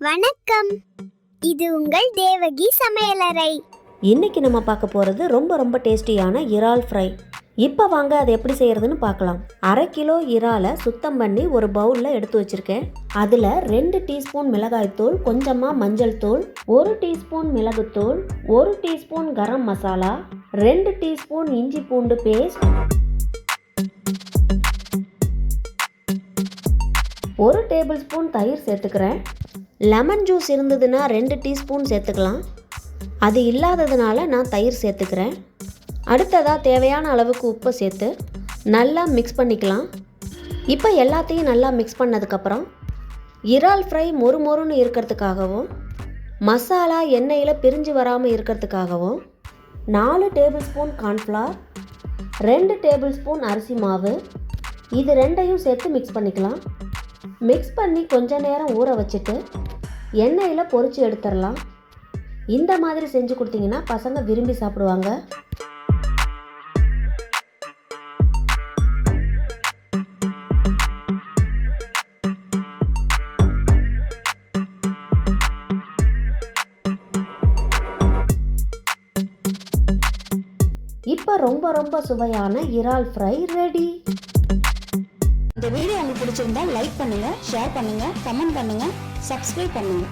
வணக்கம், இது உங்கள் தேவகி சமையலறை. இன்னைக்கு நம்ம பார்க்க போகிறது ரொம்ப டேஸ்டியான இறால் ஃப்ரை. இப்போ வாங்க அதை எப்படி செய்யறதுன்னு பார்க்கலாம். 1/2 கிலோ இறாலை சுத்தம் பண்ணி ஒரு பவுலில் எடுத்து வச்சுருக்கேன். அதில் 2 டீஸ்பூன் மிளகாய்த்தூள், கொஞ்சமாக மஞ்சள் தூள், 1 டீஸ்பூன் மிளகுத்தூள், 1 டீஸ்பூன் கரம் மசாலா, 2 டீஸ்பூன் இஞ்சி பூண்டு பேஸ்ட், 1 டேபிள் ஸ்பூன் தயிர் சேர்த்துக்கிறேன். லெமன் ஜூஸ் இருந்ததுன்னா 2 டீஸ்பூன் சேர்த்துக்கலாம். அது இல்லாததுனால நான் தயிர் சேர்த்துக்கிறேன். அடுத்ததாக தேவையான அளவுக்கு உப்பு சேர்த்து நல்லா மிக்ஸ் பண்ணிக்கலாம். இப்போ எல்லாத்தையும் நல்லா மிக்ஸ் பண்ணதுக்கப்புறம் இறால் ஃப்ரை மொறுன்னு இருக்கிறதுக்காகவும் மசாலா எண்ணெயில் பிரிஞ்சு வராமல் இருக்கிறதுக்காகவும் 4 table spoon cornflour, 2 table spoon அரிசி மாவு, இது ரெண்டையும் சேர்த்து மிக்ஸ் பண்ணிக்கலாம். மிக்ஸ் பண்ணி கொஞ்ச நேரம் ஊற வச்சுட்டு எண்ணெயில் பொரிச்சு எடுத்துடலாம். இந்த மாதிரி செஞ்சு கொடுத்தீங்கன்னா பசங்க விரும்பி சாப்பிடுவாங்க. இப்போ ரொம்ப சுவையான இறால் ஃப்ரை ரெடி. இந்த வீடியோ உங்களுக்கு பிடிச்சிருந்தா லைக் பண்ணுங்க, ஷேர் பண்ணுங்க, கமெண்ட் பண்ணுங்க, சப்ஸ்கிரைப் பண்ணுங்க.